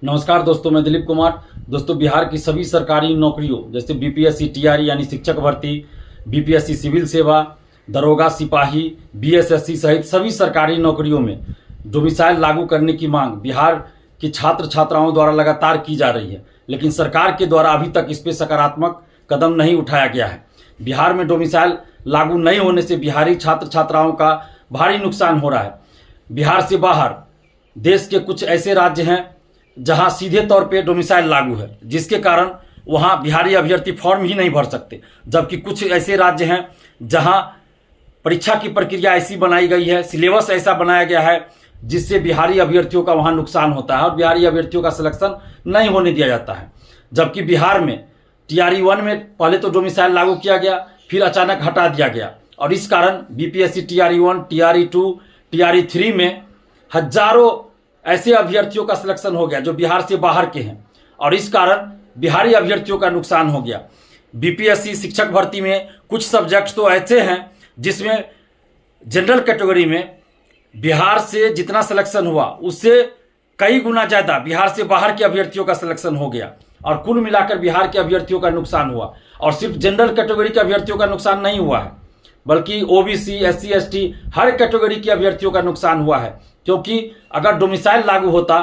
नमस्कार दोस्तों, मैं दिलीप कुमार। दोस्तों, बिहार की सभी सरकारी नौकरियों जैसे बीपीएससी टीआरई यानी शिक्षक भर्ती, बीपीएससी सिविल सेवा, दरोगा, सिपाही, बीएसएससी सहित सभी सरकारी नौकरियों में डोमिसाइल लागू करने की मांग बिहार की छात्र छात्राओं द्वारा लगातार की जा रही है, लेकिन सरकार के द्वारा अभी तक इस पर सकारात्मक कदम नहीं उठाया गया है। बिहार में डोमिसाइल लागू नहीं होने से बिहारी छात्र छात्राओं का भारी नुकसान हो रहा है। बिहार से बाहर देश के कुछ ऐसे राज्य हैं जहां सीधे तौर पे डोमिसाइल लागू है, जिसके कारण वहां बिहारी अभ्यर्थी फॉर्म ही नहीं भर सकते, जबकि कुछ ऐसे राज्य हैं जहां परीक्षा की प्रक्रिया ऐसी बनाई गई है, सिलेबस ऐसा बनाया गया है जिससे बिहारी अभ्यर्थियों का वहां नुकसान होता है और बिहारी अभ्यर्थियों का सिलेक्शन नहीं होने दिया जाता है। जबकि बिहार में टीआरई 1 में पहले तो डोमिसाइल लागू किया गया, फिर अचानक हटा दिया गया और इस कारण बीपीएससी टीआरई 1, टीआरई 2, टीआरई 3 में हजारों ऐसे अभ्यर्थियों का सिलेक्शन हो गया जो बिहार से बाहर के हैं और इस कारण बिहारी अभ्यर्थियों का नुकसान हो गया। बीपीएससी शिक्षक भर्ती में कुछ सब्जेक्ट तो ऐसे हैं जिसमें जनरल कैटेगरी में बिहार से जितना सिलेक्शन हुआ उससे कई गुना ज़्यादा बिहार से बाहर के अभ्यर्थियों का सिलेक्शन हो गया और कुल मिलाकर बिहार के अभ्यर्थियों का नुकसान हुआ। और सिर्फ जनरल कैटेगरी के अभ्यर्थियों का नुकसान नहीं हुआ है, बल्कि ओबीसी, एससी, एसटी हर कैटेगरी के अभ्यर्थियों का नुकसान हुआ है, क्योंकि अगर डोमिसाइल लागू होता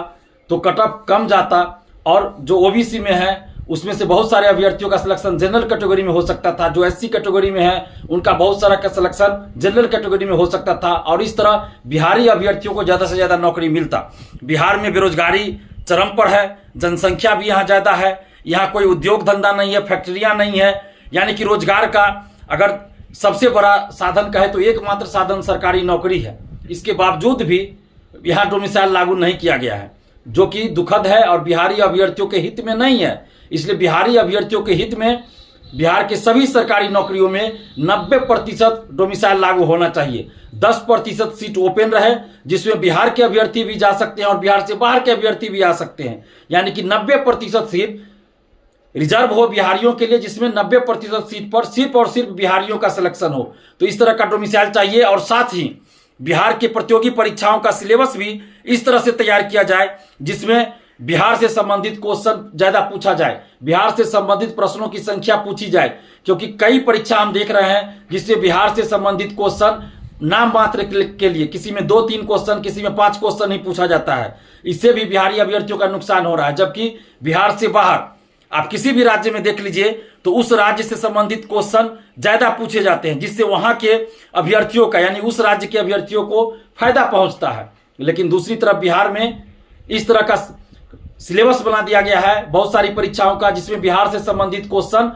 तो कट ऑफ कम जाता और जो ओबीसी में है उसमें से बहुत सारे अभ्यर्थियों का सिलेक्शन जनरल कैटेगरी में हो सकता था, जो एससी कैटेगरी में है उनका बहुत सारा का सिलेक्शन जनरल कैटेगरी में हो सकता था और इस तरह बिहारी अभ्यर्थियों को ज़्यादा से ज़्यादा नौकरी मिलता। बिहार में बेरोजगारी चरम पर है, जनसंख्या भी यहाँ ज़्यादा है, यहाँ कोई उद्योग धंधा नहीं है, फैक्ट्रियाँ नहीं है, यानी कि रोजगार का अगर सबसे बड़ा साधन कहे तो एकमात्र साधन सरकारी नौकरी है। इसके बावजूद भी यहाँ डोमिसाइल लागू नहीं किया गया है, जो कि दुखद है और बिहारी अभ्यर्थियों के हित में नहीं है। इसलिए बिहारी अभ्यर्थियों के हित में बिहार के सभी सरकारी नौकरियों में 90% डोमिसाइल लागू होना चाहिए। 10% सीट ओपन रहे जिसमें बिहार के अभ्यर्थी भी जा सकते हैं और बिहार से बाहर के अभ्यर्थी भी आ सकते हैं, यानी कि 90% सीट रिजर्व हो बिहारियों के लिए, जिसमें 90% सीट पर सिर्फ और सिर्फ बिहारियों का सिलेक्शन हो। तो इस तरह का डोमिसाइल चाहिए और साथ ही बिहार के प्रतियोगी परीक्षाओं का सिलेबस भी इस तरह से तैयार किया जाए जिसमें बिहार से संबंधित क्वेश्चन ज्यादा पूछा जाए, बिहार से संबंधित प्रश्नों की संख्या पूछी जाए, क्योंकि कई परीक्षा हम देख रहे हैं जिससे बिहार से संबंधित क्वेश्चन नाम मात्र के लिए किसी में 2-3 क्वेश्चन, किसी में 5 क्वेश्चन ही पूछा जाता है। इससे भी बिहारी अभ्यर्थियों का नुकसान हो रहा है। जबकि बिहार से बाहर आप किसी भी राज्य में देख लीजिए तो उस राज्य से संबंधित क्वेश्चन ज्यादा पूछे जाते हैं, जिससे वहां के अभ्यर्थियों का यानी उस राज्य के अभ्यर्थियों को फायदा पहुंचता है। लेकिन दूसरी तरफ बिहार में इस तरह का सिलेबस बना दिया गया है बहुत सारी परीक्षाओं का, जिसमें बिहार से संबंधित क्वेश्चन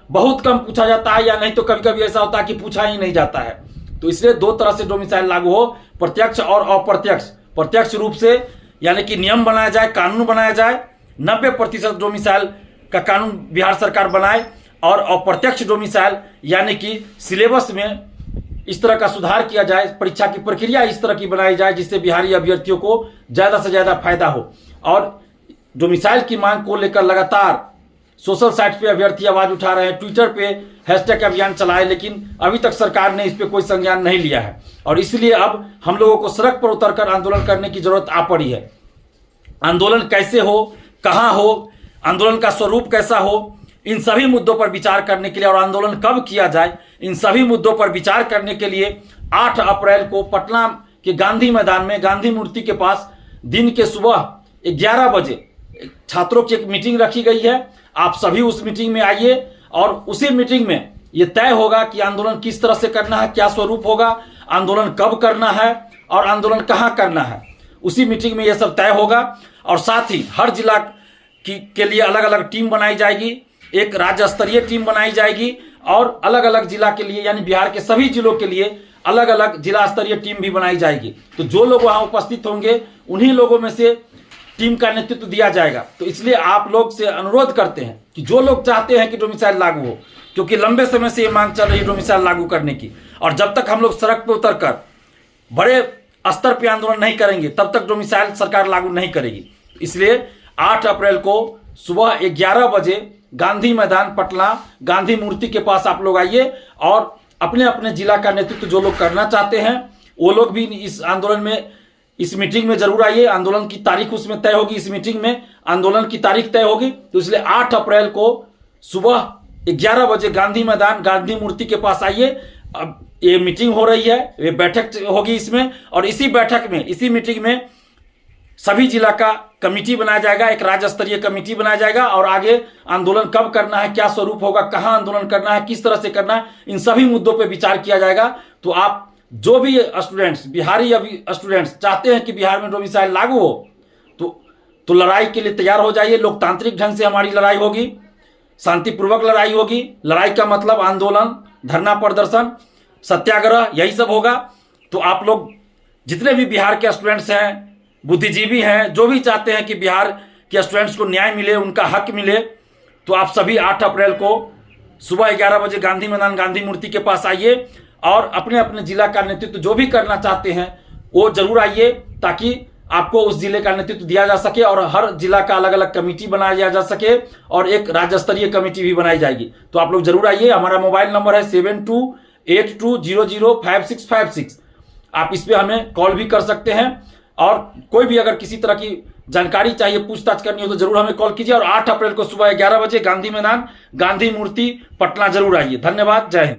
बहुत कम पूछा जाता है या नहीं तो कभी कभी ऐसा होता है कि पूछा ही नहीं जाता है। तो इसलिए 2 तरह से डोमिसाइल लागू हो, प्रत्यक्ष और अप्रत्यक्ष। प्रत्यक्ष रूप से यानी कि नियम बनाया जाए, कानून बनाया जाए, 90% डोमिसाइल का कानून बिहार सरकार बनाए और अप्रत्यक्ष डोमिसाइल यानी कि सिलेबस में इस तरह का सुधार किया जाए, परीक्षा की प्रक्रिया इस तरह की बनाई जाए जिससे बिहारी अभ्यर्थियों को ज़्यादा से ज़्यादा फायदा हो। और डोमिसाइल की मांग को लेकर लगातार सोशल साइट पे अभ्यर्थी आवाज उठा रहे हैं, ट्विटर पे हैशटैग अभियान चलाए, लेकिन अभी तक सरकार ने इस पे कोई संज्ञान नहीं लिया है और इसलिए अब हम लोगों को सड़क पर उतरकर आंदोलन करने की जरूरत आ पड़ी है। आंदोलन कैसे हो, कहाँ हो, आंदोलन का स्वरूप कैसा हो, इन सभी मुद्दों पर विचार करने के लिए और आंदोलन कब किया जाए, इन सभी मुद्दों पर विचार करने के लिए 8 अप्रैल को पटना के गांधी मैदान में गांधी मूर्ति के पास दिन के सुबह 11 बजे छात्रों की एक मीटिंग रखी गई है। आप सभी उस मीटिंग में आइए और उसी मीटिंग में यह तय होगा कि आंदोलन किस तरह से करना है, क्या स्वरूप होगा, आंदोलन कब करना है और आंदोलन कहाँ करना है। उसी मीटिंग में यह सब तय होगा और साथ ही हर जिला के लिए अलग अलग टीम बनाई जाएगी, एक राज्य स्तरीय टीम बनाई जाएगी और अलग अलग जिला के लिए यानी बिहार के सभी जिलों के लिए अलग अलग जिला स्तरीय टीम भी बनाई जाएगी। तो जो लोग वहां उपस्थित होंगे उन्हीं लोगों में से टीम का नेतृत्व दिया जाएगा। तो इसलिए आप लोग से अनुरोध करते हैं कि जो लोग चाहते हैं कि डोमिसाइल लागू हो, क्योंकि लंबे समय से ये मांग चल रही है डोमिसाइल लागू करने की, और जब तक हम लोग सड़क पर उतरकर बड़े स्तर पर आंदोलन नहीं करेंगे तब तक डोमिसाइल सरकार लागू नहीं करेगी। इसलिए 8 अप्रैल को सुबह 11 बजे गांधी मैदान पटना गांधी मूर्ति के पास आप लोग आइए और अपने अपने जिला का नेतृत्व जो लोग करना चाहते हैं वो लोग भी इस आंदोलन में इस मीटिंग में जरूर आइए। आंदोलन की तारीख उसमें तय होगी, इस मीटिंग में आंदोलन की तारीख तय होगी। तो इसलिए 8 अप्रैल को सुबह 11 बजे गांधी मैदान गांधी मूर्ति के पास आइए। अब ये मीटिंग हो रही है, ये बैठक होगी इसमें, और इसी बैठक में, इसी मीटिंग में सभी जिला का कमेटी बनाया जाएगा, एक राज्य स्तरीय कमेटी बनाया जाएगा, और आगे आंदोलन कब करना है, क्या स्वरूप होगा, कहां आंदोलन करना है, किस तरह से करना है, इन सभी मुद्दों पर विचार किया जाएगा। तो आप जो भी स्टूडेंट्स, बिहारी अभी स्टूडेंट्स चाहते हैं कि बिहार में डोमिसाइल लागू हो, तो लड़ाई के लिए तैयार हो जाइए। लोकतांत्रिक ढंग से हमारी लड़ाई होगी, शांतिपूर्वक लड़ाई होगी। लड़ाई का मतलब आंदोलन, धरना प्रदर्शन, सत्याग्रह, यही सब होगा। तो आप लोग जितने भी बिहार के स्टूडेंट्स हैं, बुद्धिजीवी हैं, जो भी चाहते हैं कि बिहार के स्टूडेंट्स को न्याय मिले, उनका हक मिले, तो आप सभी 8 अप्रैल को सुबह 11 बजे गांधी मैदान गांधी मूर्ति के पास आइए, और अपने अपने जिला का नेतृत्व जो भी करना चाहते हैं वो जरूर आइए, ताकि आपको उस जिले का नेतृत्व दिया जा सके, और हर जिला का अलग अलग कमेटी बनाया जा सके, और एक राज्य स्तरीय कमेटी भी बनाई जाएगी। तो आप लोग जरूर आइए। हमारा मोबाइल नंबर है 7282005656। आप इस पे हमें कॉल भी कर सकते हैं, और कोई भी अगर किसी तरह की जानकारी चाहिए, पूछताछ करनी हो, तो जरूर हमें कॉल कीजिए। और 8 अप्रैल को सुबह 11 बजे गांधी मैदान गांधी मूर्ति पटना जरूर आइए। धन्यवाद, जय हिंद।